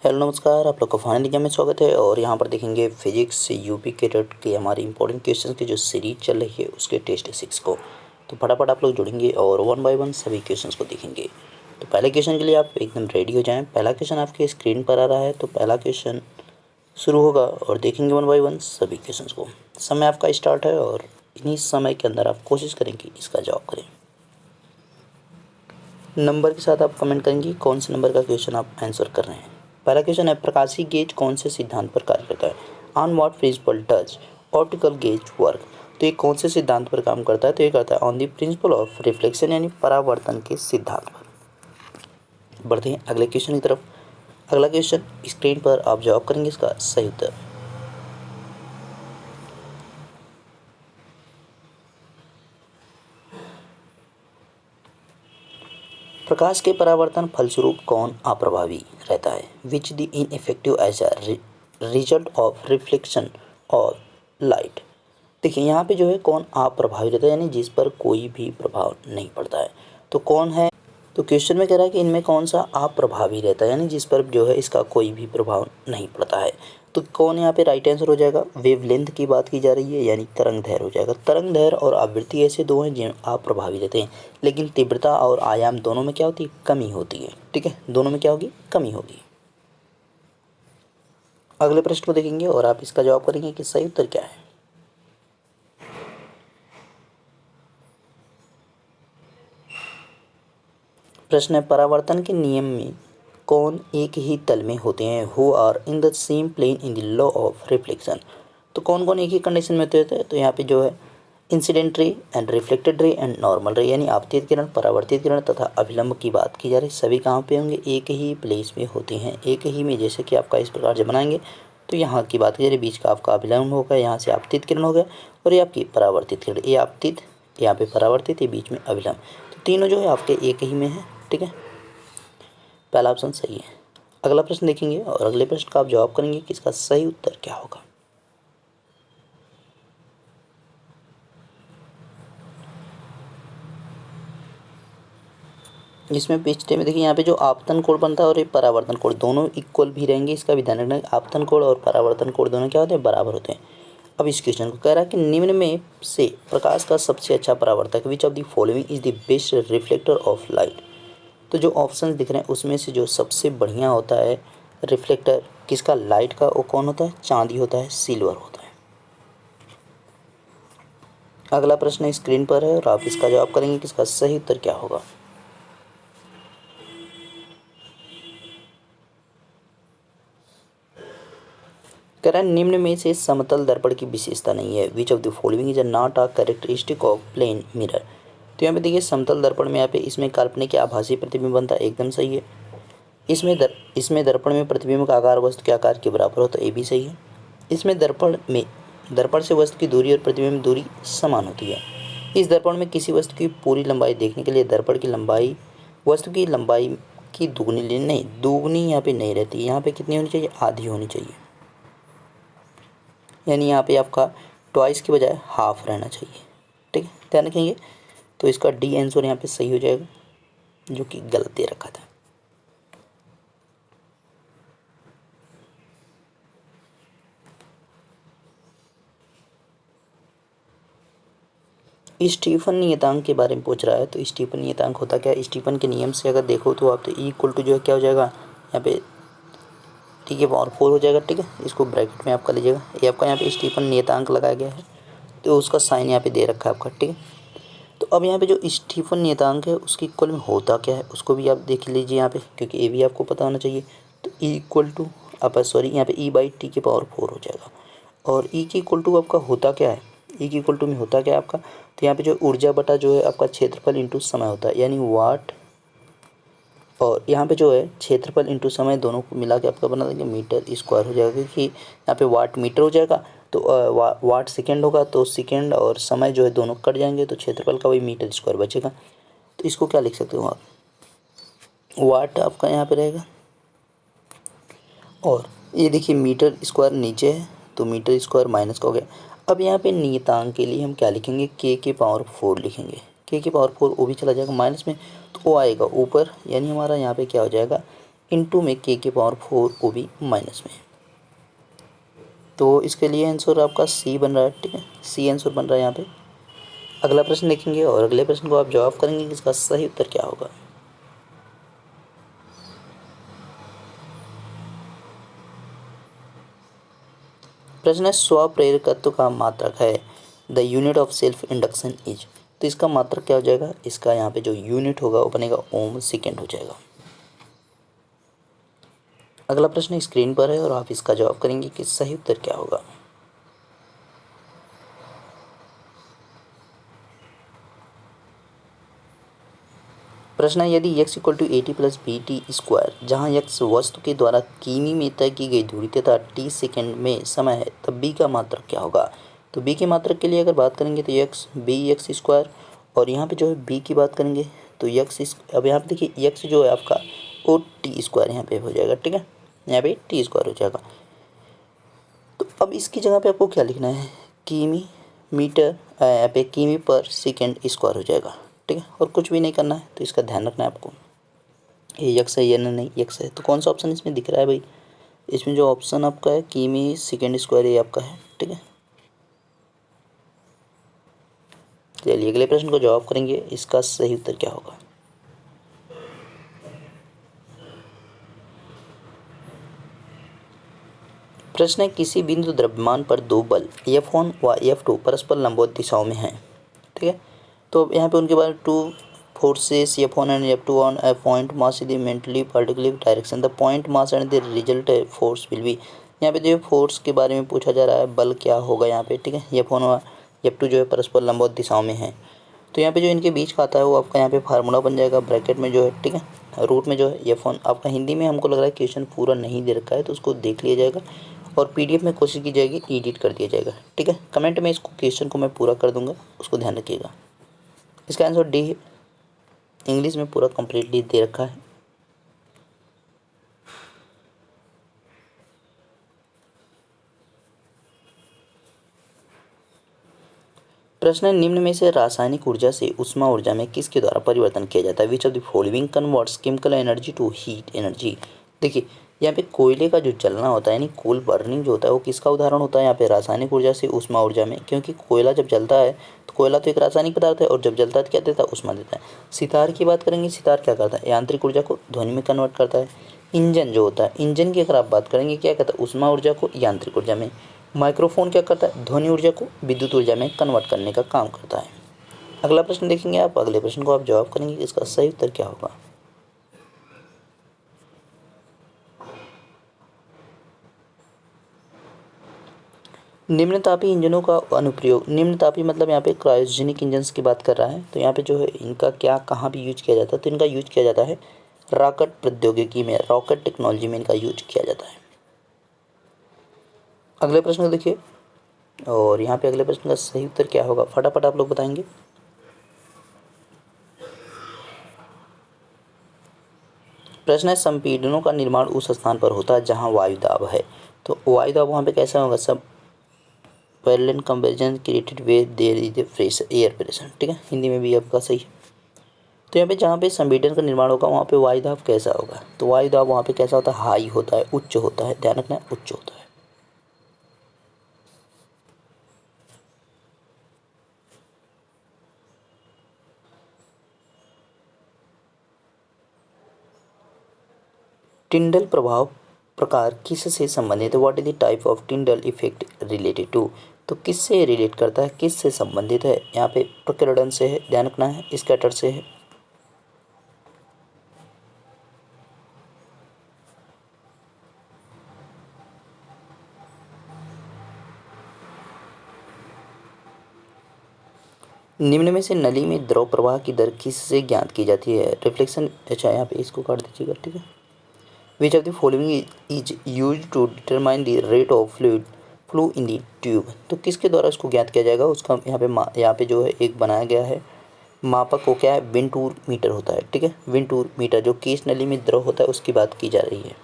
Hello नमस्कार, आप लोग का फाइनल एग्जाम में स्वागत है। और यहाँ पर देखेंगे फिजिक्स यूपी केटेट की हमारी इंपॉर्टेंट क्वेश्चंस की जो सीरीज चल रही है उसके टेस्ट 6 को। तो फटाफट आप लोग जुड़ेंगे और वन बाय वन सभी क्वेश्चंस को देखेंगे। तो पहले क्वेश्चन के लिए आप एकदम रेडी हो जाएं। पहला क्वेश्चन आपके स्क्रीन पर आ रहा है, तो पहला क्वेश्चन शुरू होगा और देखेंगे वन बाय वन सभी क्वेश्चन को। समय आपका स्टार्ट है और इन्हीं समय के अंदर आप कोशिश करेंगे इसका जवाब करें। नंबर के साथ आप कमेंट करेंगे कौन से नंबर का क्वेश्चन आप आंसर कर रहे हैं। पहला क्वेश्चन है, प्रकाशीय गेज कौन से सिद्धांत पर कार्य करता है? On what principle does optical gauge work? तो ये कौन से सिद्धांत पर काम करता है? तो ये करता है on the principle of reflection, यानी परावर्तन के सिद्धांत पर। बढ़ते हैं अगले क्वेश्चन की तरफ। अगला क्वेश्चन स्क्रीन पर आप जवाब करेंगे इसका सही उत्तर। प्रकाश के परावर्तन फलस्वरूप कौन अप्रभावी रहता है? Which the ineffective as a result of reflection of light. देखिए यहाँ पे जो है कौन अप्रभावी रहता है, यानी जिस पर कोई भी प्रभाव नहीं पड़ता है। तो कौन है? तो क्वेश्चन में कह रहा है कि इनमें कौन सा अप्रभावी रहता है, यानी जिस पर जो है इसका कोई भी प्रभाव नहीं पड़ता है। तो कौन यहाँ पे राइट आंसर हो जाएगा? वेवलेंथ की बात की जा रही है, यानी तरंग दैर्घ्य हो जाएगा। तरंग दैर्घ्य और आवृत्ति ऐसे दो हैं जिन अप्रभावी रहते हैं, लेकिन तीव्रता और आयाम दोनों में क्या होती है? कमी होती है। ठीक है, दोनों में क्या होगी? कमी होगी। अगले प्रश्न को देखेंगे और आप इसका जवाब करेंगे कि सही उत्तर क्या है। प्रश्न है, परावर्तन के नियम में कौन एक ही तल में होते हैं? Who are in the same plane in the law of reflection. तो कौन कौन एक ही कंडीशन में होते हैं? तो यहाँ पे जो है incident ray and reflected ray and normal रे, यानी आपतित किरण, परावर्तित किरण तथा अभिलंब की बात की जा रही है। सभी कहाँ पे होंगे? एक ही प्लेस में होते हैं, एक ही में। जैसे कि आपका इस प्रकार से बनाएंगे तो यहाँ की बात की जा रही है, बीच का आपका अभिलंब होगा, यहाँ से आपतित किरण हो गया और ये आपकी परावर्तित किरण। ये आपतित, यहाँ पे परावर्तित, ये बीच में अभिलंब। तो तीनों जो है आपके एक ही में है। ठीक है, पहला ऑप्शन सही है। अगला प्रश्न देखेंगे और अगले प्रश्न का आप जवाब करेंगे कि इसका सही उत्तर क्या होगा। इसमें पिछले में देखिए यहाँ पे जो आपतन कोण बनता है और ये परावर्तन कोण दोनों इक्वल भी रहेंगे, इसका भी ध्यान रखना। आपतन कोण और परावर्तन कोण दोनों क्या होते हैं? बराबर होते हैं। अब इस क्वेश्चन को कह रहा है कि निम्न में से प्रकाश का सबसे अच्छा परावर्तक विच of the following is the best reflector of light. तो जो ऑप्शन दिख रहे हैं उसमें से जो सबसे बढ़िया होता है रिफ्लेक्टर किसका? लाइट का। वो कौन होता है? चांदी होता है, सिल्वर होता है। अगला प्रश्न स्क्रीन पर है और आप इसका जवाब करेंगे कि इसका सही उत्तर क्या होगा। कह रहा है निम्न में से समतल दर्पण की विशेषता नहीं है। Which of the following is not a characteristic of plane mirror. तो यहाँ पे देखिए समतल दर्पण में यहाँ पे इसमें काल्पनिक या आभासी प्रतिबिंब बनता है, एकदम सही है। इसमें दर्पण में प्रतिबिंब का आकार वस्तु के आकार के बराबर होता है, ये भी सही है। इसमें दर्पण से वस्तु की दूरी और प्रतिबिंब दूरी समान होती है। इस दर्पण में किसी वस्तु की पूरी लंबाई देखने के लिए दर्पण की लंबाई वस्तु की लंबाई की दोगुनी यहाँ पे नहीं रहती। यहाँ पे कितनी होनी चाहिए? आधी होनी चाहिए, यानी यहाँ पे आपका ट्वाइस की बजाय हाफ रहना चाहिए। ठीक है, ध्यान रखेंगे। तो इसका डी आंसर यहाँ पे सही हो जाएगा, जो कि गलत दे रखा था। स्टीफन नियतांक के बारे में पूछ रहा है। तो स्टीफन नियतांक होता क्या है? स्टीफन के नियम से अगर देखो तो आप तो ई इक्वल टू जो है क्या हो जाएगा यहाँ पे टी के पावर 4 हो जाएगा। ठीक है, इसको ब्रैकेट में आप कर लीजिएगा। ये आपका यहाँ पे स्टीफन नियतांक लगाया गया है, तो उसका साइन यहाँ पे दे रखा है आपका। ठीक है, तो अब यहाँ पे जो स्टीफन नियतांक है उसकी इक्वल में होता क्या है उसको भी आप देख लीजिए यहाँ पे, क्योंकि ये भी आपको पता होना चाहिए। तो ई इक्वल टू यहाँ पे ई बाई टी के पावर 4 हो जाएगा। और ई की इक्वल टू आपका होता क्या है? ई की इक्वल टू में होता क्या है आपका? तो यहाँ पे जो ऊर्जा बटा जो है आपका क्षेत्रफल इंटू समय होता है, यानी वाट। और यहाँ पे जो है क्षेत्रफल इंटू समय दोनों को मिला के आपका बना देंगे मीटर स्क्वायर हो जाएगा, क्योंकि यहाँ पे वाट मीटर हो जाएगा। तो वाट सेकेंड होगा, तो सेकेंड और समय जो है दोनों कट जाएंगे, तो क्षेत्रफल का वही मीटर स्क्वायर बचेगा। तो इसको क्या लिख सकते हो आप? वाट आपका यहाँ पे रहेगा और ये देखिए मीटर स्क्वायर नीचे है, तो मीटर स्क्वायर माइनस का हो गया। अब यहाँ पे नियतांक के लिए हम क्या लिखेंगे? के पावर 4 लिखेंगे। के पावर 4 वो भी चला जाएगा माइनस में, तो वो आएगा ऊपर, यानी हमारा यहाँ पे क्या हो जाएगा? इनटू में के पावर 4 वो भी माइनस में। तो इसके लिए आंसर आपका सी बन रहा है, ठीक है, सी आंसर बन रहा है यहाँ पे। अगला प्रश्न देखेंगे और अगले प्रश्न को आप जवाब करेंगे कि इसका सही उत्तर क्या होगा। प्रश्न है स्वप्रेरकत्व का मात्रक है, the unit of self induction is. तो इसका मात्रक क्या हो जाएगा, इसका यहाँ पे जो यूनिट होगा वो बनेगा ओम सेकेंड हो जाएगा। अगला प्रश्न स्क्रीन पर है और आप इसका जवाब करेंगे कि सही उत्तर क्या होगा। प्रश्न है यदि x equal to 80 plus b t square, जहाँ x वस्तु के द्वारा किमी में तय की गई दूरी तथा t सेकेंड में समय है, तब b का मात्रक क्या होगा। तो b के मात्रक के लिए अगर बात करेंगे तो x स्क्वायर, और यहाँ पे जो है b की बात करेंगे तो अब यहाँ पे देखिए x जो है आपका वो टी स्क्वायर यहाँ पे हो जाएगा, ठीक है, यहाँ पे टी स्क्वायर हो जाएगा। तो अब इसकी जगह पे आपको क्या लिखना है, किमी मीटर यहाँ पे किमी पर सेकेंड स्क्वायर हो जाएगा, ठीक है, और कुछ भी नहीं करना है। तो इसका ध्यान रखना है आपको, ये यक्स है या नहीं यक्स है। तो कौन सा ऑप्शन इसमें दिख रहा है भाई, इसमें जो ऑप्शन आपका है किमी सेकेंड स्क्वायर ये आपका है, ठीक है। चलिए अगले प्रश्न को जवाब करेंगे, इसका सही उत्तर क्या होगा। प्रश्न है किसी बिंदु द्रव्यमान पर दो बल F1 व F2 परस्पर लंबवत दिशाओं में हैं, ठीक है। तो यहाँ पे उनके बारे में two forces F1 and F2 on a point mass in the mentally particular direction, the point mass and the result force will be. यहाँ पे जो फोर्स के बारे में पूछा जा रहा है, बल क्या होगा यहाँ पे, ठीक है। F1 और F2 जो है परस्पर लंबवत दिशाओं में है। तो यहाँ पे जो इनके बीच का आता है वो आपका यहाँ पे फार्मूला बन जाएगा ब्रैकेट में जो है, ठीक है। रूट में जो है F1 आपका हिंदी में हमको लग रहा है क्वेश्चन पूरा नहीं दे रखा है, तो उसको देख लिया जाएगा और PDF में कोशिश की जाएगी एडिट कर दिया जाएगा, ठीक है। कमेंट में इसको क्वेश्चन को मैं पूरा कर दूंगा, उसको ध्यान रखिएगा। इसका आंसर डी है, इंग्लिश में पूरा कंप्लीटली दे रखा है। प्रश्न है निम्न में से रासायनिक ऊर्जा से ऊष्मा ऊर्जा में किसके द्वारा परिवर्तन किया जाता है, which of the following converts chemical energy to heat energy. देखिए यहाँ पे कोयले का जो जलना होता है यानी कोल बर्निंग जो होता है वो किसका उदाहरण होता है, यहाँ पे रासायनिक ऊर्जा से ऊष्मा ऊर्जा में, क्योंकि कोयला जब जलता है तो कोयला तो एक रासायनिक पदार्थ है और जब जलता है तो क्या देता है, ऊष्मा देता है। सितार की बात करेंगे, सितार क्या करता है, यांत्रिक ऊर्जा को ध्वनि में कन्वर्ट करता है। इंजन जो होता है, इंजन की अगर आप बात करेंगे क्या कहता है, ऊष्मा ऊर्जा को यांत्रिक ऊर्जा में। माइक्रोफोन क्या करता है, ध्वनि ऊर्जा को विद्युत ऊर्जा में कन्वर्ट करने का काम करता है। अगला प्रश्न देखेंगे आप, अगले प्रश्न को आप जवाब करेंगे कि इसका सही उत्तर क्या होगा। निम्नतापी इंजनों का अनुप्रयोग, निम्नतापी मतलब यहाँ पे क्रायोजेनिक इंजन्स की बात कर रहा है। तो यहाँ पे जो है इनका क्या कहाँ भी यूज किया जाता है, तो इनका यूज किया जाता है रॉकेट प्रौद्योगिकी में, रॉकेट टेक्नोलॉजी में इनका यूज किया जाता है। अगले प्रश्न को देखिए और यहाँ पे अगले प्रश्न का सही उत्तर क्या होगा, फटाफट आप लोग बताएंगे। प्रश्न है संपीड़नों का निर्माण उस स्थान पर होता है जहाँ वायु दाब है। तो वायु दाब वहाँ पे कैसा होगा, सब parallel comparison created way there is the pressure air pressure, ठीक है, हिंदी में भी आपका सही है। तो यहाँ पे जहाँ पे संपीड़न का निर्माण होगा वहाँ पे वायु दाब कैसा होगा, तो वायु दाब वहाँ पे कैसा होता है, हाई होता है, उच्च होता है, ध्यान रखना है उच्च होता है। टिंडल प्रभाव प्रकार किससे संबंधित है, what is the type of Tyndall effect related to. तो किससे रिलेट करता है, किससे संबंधित है, यहाँ पे प्रकीर्णन से है, ध्यान रखना है, स्कैटर से है। निम्न में से नली में द्रव प्रवाह की दर किससे ज्ञात की जाती है, रिफ्लेक्शन, अच्छा यहाँ पे इसको काट दीजिएगा, ठीक है। Which of the following is use to determine the rate of fluid flow in the tube. तो किसके द्वारा इसको ज्ञात किया जाएगा, उसका यहाँ पे जो है एक बनाया गया है मापक, को क्या है, विंटूर मीटर होता है, ठीक है, विंटूर मीटर जो केस नली में द्रव होता है उसकी बात की जा रही है।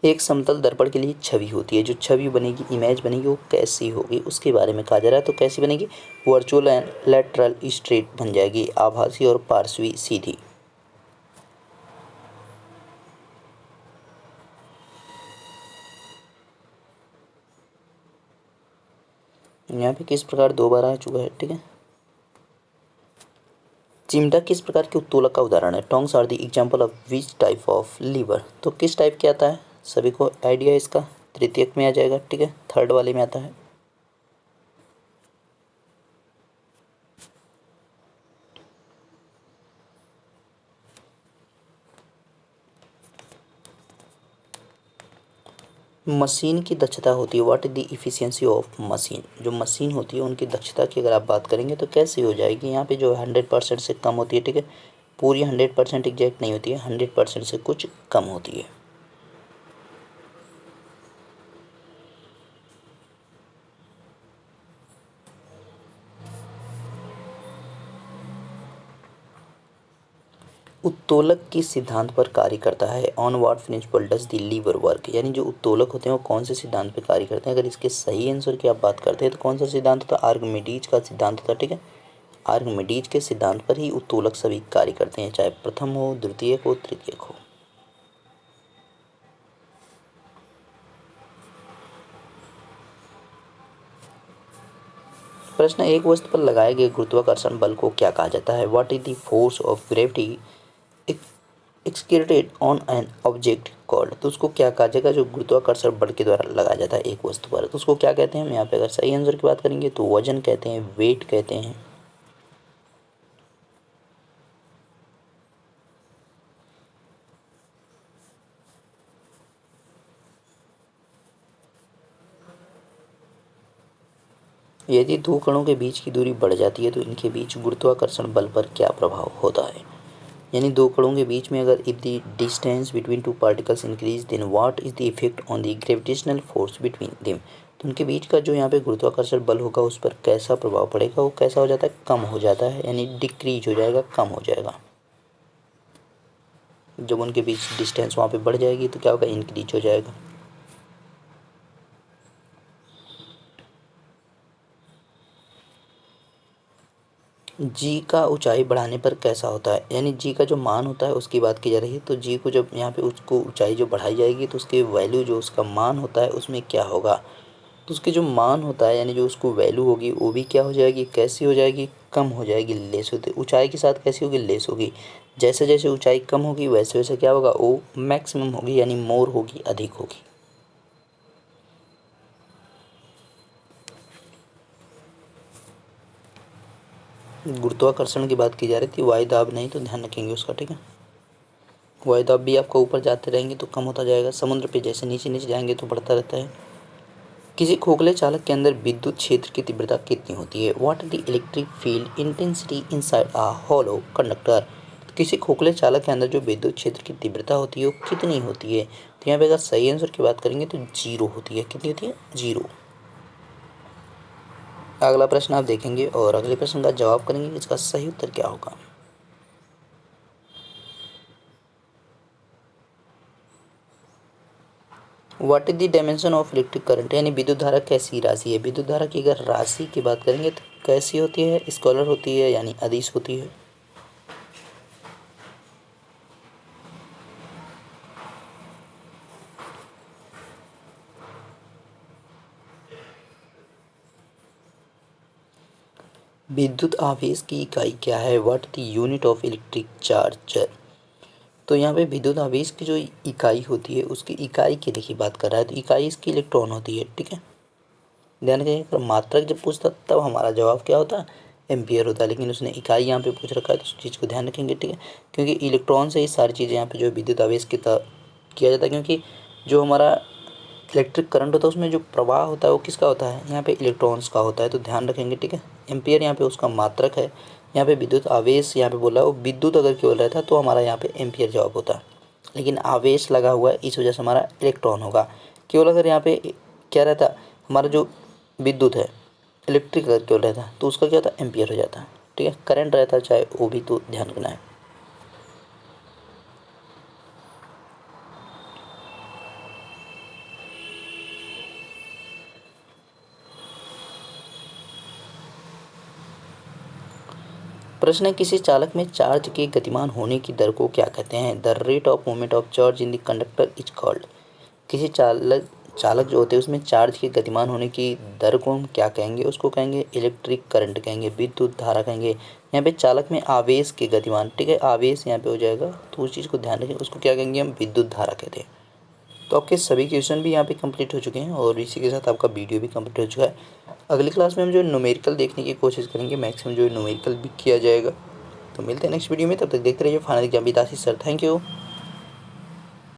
एक समतल दर्पण के लिए छवि होती है, जो छवि बनेगी, इमेज बनेगी, वो कैसी होगी उसके बारे में कहा जा रहा है। तो कैसी बनेगी? वर्चुअल एंड लेटरल स्ट्रेट बन जाएगी, आभासी और पार्श्वी सीधी। यहाँ पे किस प्रकार दो बार आ चुका है, ठीक है। चिमटा किस प्रकार के उत्तोलक का उदाहरण है? Tongs are the example of which type of lever. तो किस टाइप के आता है, सभी को आइडिया है इसका? तृतीयक में आ जाएगा, ठीक है, थर्ड वाले में आता है। मशीन की दक्षता होती है, what is the efficiency of machine. जो मशीन होती है उनकी दक्षता की अगर आप बात करेंगे तो कैसी हो जाएगी? यहाँ पे जो 100% से कम होती है, ठीक है, पूरी 100% एग्जैक्ट नहीं होती है, 100% से कुछ कम होती है। उत्तोलक किस सिद्धांत पर कार्य करता है? On what principle does the lever work. यानी जो उत्तोलक होते हैं वो कौन से सिद्धांत पर कार्य करते हैं? अगर इसके सही आंसर की आप बात करते हैं तो कौन सा सिद्धांत होता है? आर्किमिडीज का सिद्धांत होता है, ठीक है। आर्किमिडीज के सिद्धांत पर ही उत्तोलक सभी कार्य करते हैं, चाहे प्रथम हो, द्वितीयक हो, तृतीयक हो। प्रश्न, एक वस्तु पर लगाए गए गुरुत्वाकर्षण बल को क्या कहा जाता है? What is the force of gravity exerted on an object called. तो उसको क्या कहा जाएगा? जो गुरुत्वाकर्षण बल के द्वारा लगाया जाता है एक वस्तु पर, तो उसको क्या कहते हैं? हम यहाँ पे अगर सही आंसर की बात करेंगे तो वजन कहते हैं, वेट कहते हैं। यदि दो कणों के बीच की दूरी बढ़ जाती है तो इनके बीच गुरुत्वाकर्षण बल पर क्या प्रभाव होता है? यानी दो कणों के बीच में अगर if the distance between two particles increase then what is the effect on the gravitational force between them. तो उनके बीच का जो यहाँ पे गुरुत्वाकर्षण बल होगा उस पर कैसा प्रभाव पड़ेगा? वो कैसा हो जाता है? कम हो जाता है, यानी डिक्रीज हो जाएगा, कम हो जाएगा। जब उनके बीच डिस्टेंस वहाँ पे बढ़ जाएगी तो क्या होगा? इंक्रीज हो जाएगा। जी का ऊंचाई बढ़ाने पर कैसा होता है? यानी जी का जो मान होता है उसकी बात की जा रही है। तो जी को जब यहाँ पे उसको ऊंचाई जो बढ़ाई जाएगी तो उसके वैल्यू जो उसका मान होता है उसमें क्या होगा? तो उसके जो मान होता है यानी जो उसको वैल्यू होगी वो भी क्या हो जाएगी? कैसी हो जाएगी? कम हो जाएगी, लेस होती। ऊंचाई के साथ कैसी होगी? लेस होगी। जैसे जैसे ऊंचाई कम होगी वैसे वैसे क्या होगा? वो मैक्सिमम होगी, यानी मोर होगी, अधिक होगी। गुरुत्वाकर्षण की बात की जा रही थी, वायुदाब नहीं, तो ध्यान रखेंगे उसका, ठीक है। वायुदाब भी आपका ऊपर जाते रहेंगे तो कम होता जाएगा, समुद्र पे जैसे नीचे नीचे जाएंगे तो बढ़ता रहता है। किसी खोखले चालक के अंदर विद्युत क्षेत्र की तीव्रता कितनी होती है? What is the electric field intensity inside a hollow conductor. किसी खोखले चालक के अंदर जो विद्युत क्षेत्र की तीव्रता होती है वो कितनी होती है? तो यहाँ पे अगर सही आंसर की बात करेंगे तो 0 होती है। कितनी होती है? 0। अगला प्रश्न आप देखेंगे और अगले प्रश्न का जवाब करेंगे, इसका सही उत्तर क्या होगा। What is the dimension of electric current. यानी विद्युत धारा कैसी राशि है? विद्युत धारा की अगर राशि की बात करेंगे तो कैसी होती है? स्केलर होती है, यानी अदिश होती है। विद्युत आवेश की इकाई क्या है? What the unit of electric charge. तो यहाँ पे विद्युत आवेश की जो इकाई होती है उसकी इकाई की देखिए बात कर रहा है, तो इकाई इसकी इलेक्ट्रॉन होती है, ठीक है। ध्यान रखिए, अगर मात्रक जब पूछता तब हमारा जवाब क्या होता? एम्पियर होता है, लेकिन उसने इकाई यहाँ पे पूछ रखा है तो उस चीज़ को ध्यान रखेंगे, ठीक है। क्योंकि इलेक्ट्रॉन से ही सारी चीज़ें यहाँ पे जो विद्युत आवेश की किया जाता है, क्योंकि जो हमारा इलेक्ट्रिक करंट होता है उसमें जो प्रवाह होता है वो किसका होता है? यहाँ पे इलेक्ट्रॉन्स का होता है, तो ध्यान रखेंगे, ठीक है। एम्पियर यहाँ पे उसका मात्रक है, यहाँ पे विद्युत आवेश यहाँ पे बोला है, वो विद्युत अगर केवल रहता तो हमारा यहाँ पे एम्पियर जवाब होता, लेकिन आवेश लगा हुआ है इस वजह से हमारा इलेक्ट्रॉन होगा। केवल अगर यहाँ पे क्या रहता, हमारा जो विद्युत है, इलेक्ट्रिक अगर केवल रहता तो उसका क्या होता? एम्पियर हो जाता, ठीक है। करंट रहता चाहे वो भी, तो ध्यान रखना है। प्रश्न है, किसी चालक में चार्ज के गतिमान होने की दर को क्या कहते हैं? The rate of movement of charge in the conductor is called. किसी चालक जो होते हैं उसमें चार्ज के गतिमान होने की दर को हम क्या कहेंगे? उसको कहेंगे इलेक्ट्रिक करंट कहेंगे, विद्युत धारा कहेंगे। यहाँ पे चालक में आवेश के गतिमान, ठीक है, आवेश यहाँ पे हो जाएगा, तो उस चीज़ को ध्यान रखें, उसको क्या कहेंगे? हम विद्युत धारा कहते हैं। तो आपके सभी क्वेश्चन भी यहाँ पे कंप्लीट हो चुके हैं और इसी के साथ आपका वीडियो भी कंप्लीट हो चुका है। अगली क्लास में हम जो न्यूमेरिकल देखने की कोशिश करेंगे, मैक्सिमम जो न्यूमेरिकल भी किया जाएगा। तो मिलते हैं नेक्स्ट वीडियो में, तब तक देखते रहिए final exam with Ashish sir. Thank you.